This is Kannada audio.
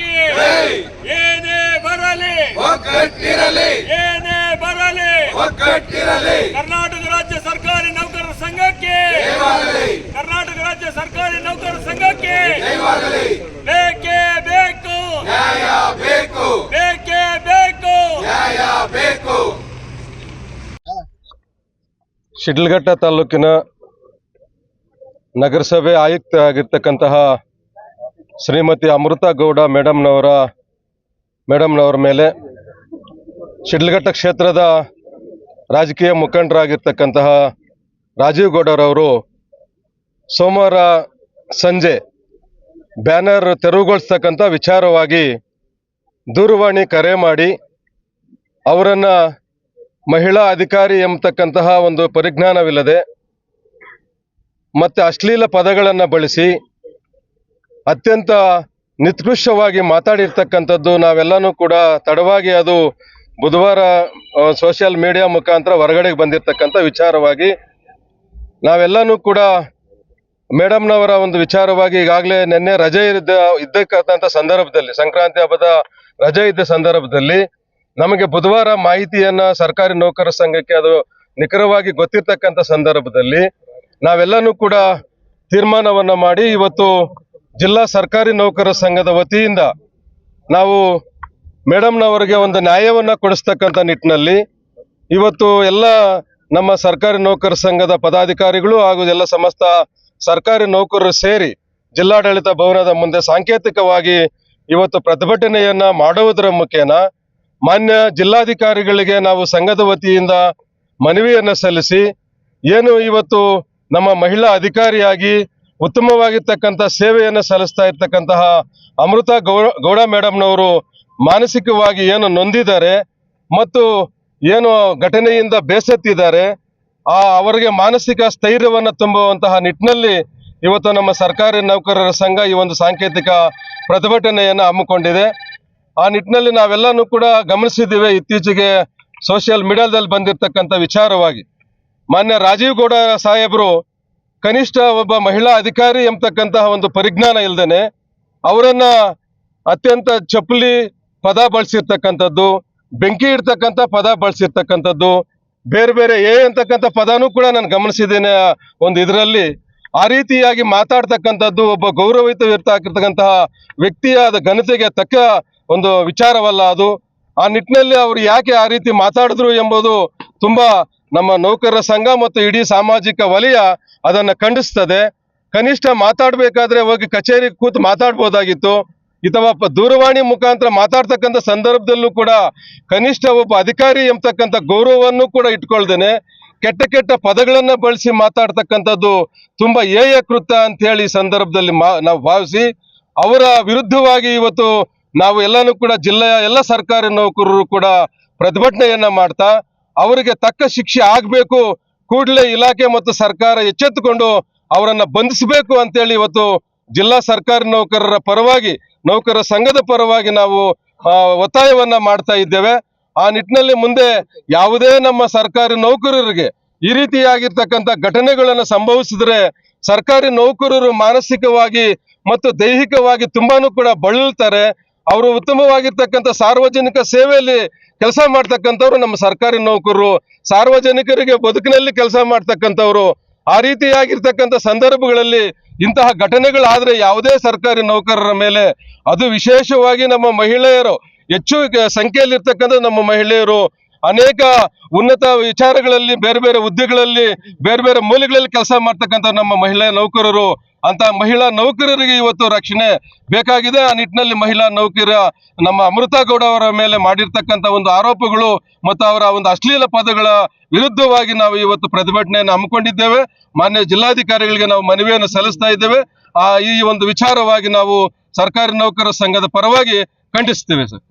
ಸಂಘಕ್ಕೆ ಏನೇ ಬರಲಿ ಏನೇ ಬರಲಿ ಕರ್ನಾಟಕ ರಾಜ್ಯ ಸರ್ಕಾರಿ ನೌಕರರ ಸಂಘಕ್ಕೆ ಕರ್ನಾಟಕ ರಾಜ್ಯ ಸರ್ಕಾರಿ ನೌಕರರ ಸಂಘಕ್ಕೆ ಬೇಕೇ ಬೇಕು ಬೇಕೇ ಬೇಕು ಶಿಡ್ಲಘಟ್ಟ ತಾಲೂಕಿನ ನಗರಸಭೆ ಆಯುಕ್ತ ಆಗಿರ್ತಕ್ಕಂತಹ ಶ್ರೀಮತಿ ಅಮೃತಾ ಗೌಡ ಮೇಡಮ್ನವರ ಮೇಲೆ ಶಿಡ್ಲಘಟ್ಟ ಕ್ಷೇತ್ರದ ರಾಜಕೀಯ ಮುಖಂಡರಾಗಿರ್ತಕ್ಕಂತಹ ರಾಜೀವ್ ಗೌಡರವರು ಸೋಮವಾರ ಸಂಜೆ ಬ್ಯಾನರ್ ತೆರವುಗೊಳಿಸ್ತಕ್ಕಂಥ ವಿಚಾರವಾಗಿ ದೂರವಾಣಿ ಕರೆ ಮಾಡಿ ಅವರನ್ನು ಮಹಿಳಾ ಅಧಿಕಾರಿ ಎಂಬತಕ್ಕಂತಹ ಒಂದು ಪರಿಜ್ಞಾನವಿಲ್ಲದೆ ಮತ್ತು ಅಶ್ಲೀಲ ಪದಗಳನ್ನು ಬಳಸಿ ಅತ್ಯಂತ ನಿತ್ಕೃಷ್ಟವಾಗಿ ಮಾತಾಡಿರ್ತಕ್ಕಂಥದ್ದು ನಾವೆಲ್ಲನೂ ಕೂಡ ತಡವಾಗಿ ಅದು ಬುಧವಾರ ಸೋಷಿಯಲ್ ಮೀಡಿಯಾ ಮುಖಾಂತರ ಹೊರಗಡೆಗೆ ಬಂದಿರತಕ್ಕಂಥ ವಿಚಾರವಾಗಿ ನಾವೆಲ್ಲನೂ ಕೂಡ ಮೇಡಮ್ನವರ ಒಂದು ವಿಚಾರವಾಗಿ ಈಗಾಗಲೇ ನಿನ್ನೆ ರಜೆ ಇದ್ದಕ್ಕಂಥ ಸಂದರ್ಭದಲ್ಲಿ ಸಂಕ್ರಾಂತಿ ಹಬ್ಬದ ರಜೆ ಇದ್ದ ಸಂದರ್ಭದಲ್ಲಿ ನಮಗೆ ಬುಧವಾರ ಮಾಹಿತಿಯನ್ನು ಸರ್ಕಾರಿ ನೌಕರರ ಸಂಘಕ್ಕೆ ಅದು ನಿಖರವಾಗಿ ಗೊತ್ತಿರ್ತಕ್ಕಂಥ ಸಂದರ್ಭದಲ್ಲಿ ನಾವೆಲ್ಲನೂ ಕೂಡ ತೀರ್ಮಾನವನ್ನು ಮಾಡಿ ಇವತ್ತು ಜಿಲ್ಲಾ ಸರ್ಕಾರಿ ನೌಕರರ ಸಂಘದ ವತಿಯಿಂದ ನಾವು ಮೇಡಮ್ನವರಿಗೆ ಒಂದು ನ್ಯಾಯವನ್ನು ಕೊಡಿಸ್ತಕ್ಕಂಥ ನಿಟ್ಟಿನಲ್ಲಿ ಇವತ್ತು ಎಲ್ಲ ನಮ್ಮ ಸರ್ಕಾರಿ ನೌಕರರ ಸಂಘದ ಪದಾಧಿಕಾರಿಗಳು ಹಾಗೂ ಎಲ್ಲ ಸಮಸ್ತ ಸರ್ಕಾರಿ ನೌಕರರು ಸೇರಿ ಜಿಲ್ಲಾಡಳಿತ ಭವನದ ಮುಂದೆ ಸಾಂಕೇತಿಕವಾಗಿ ಇವತ್ತು ಪ್ರತಿಭಟನೆಯನ್ನು ಮಾಡುವುದರ ಮುಖೇನ ಮಾನ್ಯ ಜಿಲ್ಲಾಧಿಕಾರಿಗಳಿಗೆ ನಾವು ಸಂಘದ ವತಿಯಿಂದ ಮನವಿಯನ್ನು ಸಲ್ಲಿಸಿ ಏನು ಇವತ್ತು ನಮ್ಮ ಮಹಿಳಾ ಅಧಿಕಾರಿಯಾಗಿ ಉತ್ತಮವಾಗಿರ್ತಕ್ಕಂಥ ಸೇವೆಯನ್ನು ಸಲ್ಲಿಸ್ತಾ ಇರ್ತಕ್ಕಂತಹ ಅಮೃತಾ ಗೌಡ ಮೇಡಮ್ನವರು ಮಾನಸಿಕವಾಗಿ ಏನು ನೊಂದಿದ್ದಾರೆ ಮತ್ತು ಏನು ಘಟನೆಯಿಂದ ಬೇಸತ್ತಿದ್ದಾರೆ ಅವರಿಗೆ ಮಾನಸಿಕ ಸ್ಥೈರ್ಯವನ್ನು ತುಂಬುವಂತಹ ನಿಟ್ಟಿನಲ್ಲಿ ಇವತ್ತು ನಮ್ಮ ಸರ್ಕಾರಿ ನೌಕರರ ಸಂಘ ಈ ಒಂದು ಸಾಂಕೇತಿಕ ಪ್ರತಿಭಟನೆಯನ್ನು ಹಮ್ಮಿಕೊಂಡಿದೆ. ಆ ನಿಟ್ಟಿನಲ್ಲಿ ನಾವೆಲ್ಲನೂ ಕೂಡ ಗಮನಿಸಿದ್ದೇವೆ. ಇತ್ತೀಚೆಗೆ ಸೋಷಿಯಲ್ ಮೀಡಿಯಾದಲ್ಲಿ ಬಂದಿರತಕ್ಕಂಥ ವಿಚಾರವಾಗಿ ಮಾನ್ಯ ರಾಜೀವ್ ಗೌಡ ಸಾಹೇಬರು ಕನಿಷ್ಠ ಒಬ್ಬ ಮಹಿಳಾ ಅಧಿಕಾರಿ ಎಂಬತಕ್ಕಂತಹ ಒಂದು ಪರಿಜ್ಞಾನ ಇಲ್ಲದೇನೆ ಅವರನ್ನ ಅತ್ಯಂತ ಚಪ್ಪಲಿ ಪದ ಬಳಸಿರ್ತಕ್ಕಂಥದ್ದು, ಬೆಂಕಿ ಇಡ್ತಕ್ಕಂಥ ಪದ ಬಳಸಿರ್ತಕ್ಕಂಥದ್ದು, ಬೇರೆ ಬೇರೆ ಅಂತಕ್ಕಂಥ ಪದನೂ ಕೂಡ ನಾನು ಗಮನಿಸಿದ್ದೇನೆ. ಒಂದು ಇದರಲ್ಲಿ ಆ ರೀತಿಯಾಗಿ ಮಾತಾಡ್ತಕ್ಕಂಥದ್ದು ಒಬ್ಬ ಗೌರವಯುತವಿರ್ತಕ್ಕಂತಹ ವ್ಯಕ್ತಿಯ ಘನತೆಗೆ ತಕ್ಕ ಒಂದು ವಿಚಾರವಲ್ಲ ಅದು. ಆ ನಿಟ್ಟಿನಲ್ಲಿ ಅವರು ಯಾಕೆ ಆ ರೀತಿ ಮಾತಾಡಿದ್ರು ಎಂಬುದು ತುಂಬಾ ನಮ್ಮ ನೌಕರರ ಸಂಘ ಮತ್ತು ಇಡೀ ಸಾಮಾಜಿಕ ವಲಯ ಅದನ್ನು ಖಂಡಿಸ್ತದೆ. ಕನಿಷ್ಠ ಮಾತಾಡಬೇಕಾದ್ರೆ ಹೋಗಿ ಕಚೇರಿಗೆ ಕೂತು ಮಾತಾಡ್ಬೋದಾಗಿತ್ತು, ಅಥವಾ ದೂರವಾಣಿ ಮುಖಾಂತರ ಮಾತಾಡ್ತಕ್ಕಂಥ ಸಂದರ್ಭದಲ್ಲೂ ಕೂಡ ಕನಿಷ್ಠ ಒಬ್ಬ ಅಧಿಕಾರಿ ಎಂಬತಕ್ಕಂಥ ಗೌರವವನ್ನು ಕೂಡ ಇಟ್ಕೊಳ್ದೇನೆ ಕೆಟ್ಟ ಕೆಟ್ಟ ಪದಗಳನ್ನು ಬಳಸಿ ಮಾತಾಡ್ತಕ್ಕಂಥದ್ದು ತುಂಬಾ ಕೃತ್ಯ ಅಂತ ಹೇಳಿ ಈ ಸಂದರ್ಭದಲ್ಲಿ ನಾವು ಭಾವಿಸಿ ಅವರ ವಿರುದ್ಧವಾಗಿ ಇವತ್ತು ನಾವು ಎಲ್ಲನೂ ಕೂಡ ಜಿಲ್ಲೆಯ ಎಲ್ಲ ಸರ್ಕಾರಿ ನೌಕರರು ಕೂಡ ಪ್ರತಿಭಟನೆಯನ್ನ ಮಾಡ್ತಾ ಅವರಿಗೆ ತಕ್ಕ ಶಿಕ್ಷೆ ಆಗಬೇಕು, ಕೂಡಲೇ ಇಲಾಖೆ ಮತ್ತು ಸರ್ಕಾರ ಎಚ್ಚೆತ್ತುಕೊಂಡು ಅವರನ್ನ ಬಂಧಿಸಬೇಕು ಅಂತೇಳಿ ಇವತ್ತು ಜಿಲ್ಲಾ ಸರ್ಕಾರಿ ನೌಕರರ ಪರವಾಗಿ ನೌಕರರ ಸಂಘದ ಪರವಾಗಿ ನಾವು ಒತ್ತಾಯವನ್ನ ಮಾಡ್ತಾ ಇದ್ದೇವೆ. ಆ ನಿಟ್ಟಿನಲ್ಲಿ ಮುಂದೆ ಯಾವುದೇ ನಮ್ಮ ಸರ್ಕಾರಿ ನೌಕರರಿಗೆ ಈ ರೀತಿಯಾಗಿರ್ತಕ್ಕಂಥ ಘಟನೆಗಳನ್ನು ಸಂಭವಿಸಿದ್ರೆ ಸರ್ಕಾರಿ ನೌಕರರು ಮಾನಸಿಕವಾಗಿ ಮತ್ತು ದೈಹಿಕವಾಗಿ ತುಂಬಾನು ಕೂಡ ಬಳಲ್ತಾರೆ. ಅವರು ಉತ್ತಮವಾಗಿರ್ತಕ್ಕಂಥ ಸಾರ್ವಜನಿಕ ಸೇವೆಯಲ್ಲಿ ಕೆಲಸ ಮಾಡ್ತಕ್ಕಂಥವ್ರು ನಮ್ಮ ಸರ್ಕಾರಿ ನೌಕರರು, ಸಾರ್ವಜನಿಕರಿಗೆ ಬದುಕಿನಲ್ಲಿ ಕೆಲಸ ಮಾಡ್ತಕ್ಕಂಥವ್ರು. ಆ ರೀತಿಯಾಗಿರ್ತಕ್ಕಂಥ ಸಂದರ್ಭಗಳಲ್ಲಿ ಇಂತಹ ಘಟನೆಗಳಾದ್ರೆ ಯಾವುದೇ ಸರ್ಕಾರಿ ನೌಕರರ ಮೇಲೆ, ಅದು ವಿಶೇಷವಾಗಿ ನಮ್ಮ ಮಹಿಳೆಯರು ಹೆಚ್ಚು ಸಂಖ್ಯೆಯಲ್ಲಿರ್ತಕ್ಕಂಥ ನಮ್ಮ ಮಹಿಳೆಯರು ಅನೇಕ ಉನ್ನತ ವಿಚಾರಗಳಲ್ಲಿ ಬೇರೆ ಬೇರೆ ಹುದ್ದೆಗಳಲ್ಲಿ ಬೇರೆ ಬೇರೆ ಮೂಲೆಗಳಲ್ಲಿ ಕೆಲಸ ಮಾಡ್ತಕ್ಕಂಥ ನಮ್ಮ ಮಹಿಳಾ ನೌಕರರು, ಅಂತ ಮಹಿಳಾ ನೌಕರರಿಗೆ ಇವತ್ತು ರಕ್ಷಣೆ ಬೇಕಾಗಿದೆ. ಆ ನಿಟ್ಟಿನಲ್ಲಿ ಮಹಿಳಾ ನೌಕರ ನಮ್ಮ ಅಮೃತಾ ಗೌಡ ಅವರ ಮೇಲೆ ಮಾಡಿರ್ತಕ್ಕಂಥ ಒಂದು ಆರೋಪಗಳು ಮತ್ತು ಅವರ ಒಂದು ಅಶ್ಲೀಲ ಪದಗಳ ವಿರುದ್ಧವಾಗಿ ನಾವು ಇವತ್ತು ಪ್ರತಿಭಟನೆಯನ್ನು ಹಮ್ಮಿಕೊಂಡಿದ್ದೇವೆ. ಮಾನ್ಯ ಜಿಲ್ಲಾಧಿಕಾರಿಗಳಿಗೆ ನಾವು ಮನವಿಯನ್ನು ಸಲ್ಲಿಸ್ತಾ ಇದ್ದೇವೆ. ಈ ಒಂದು ವಿಚಾರವಾಗಿ ನಾವು ಸರ್ಕಾರಿ ನೌಕರರ ಸಂಘದ ಪರವಾಗಿ ಖಂಡಿಸ್ತೇವೆ ಸರ್.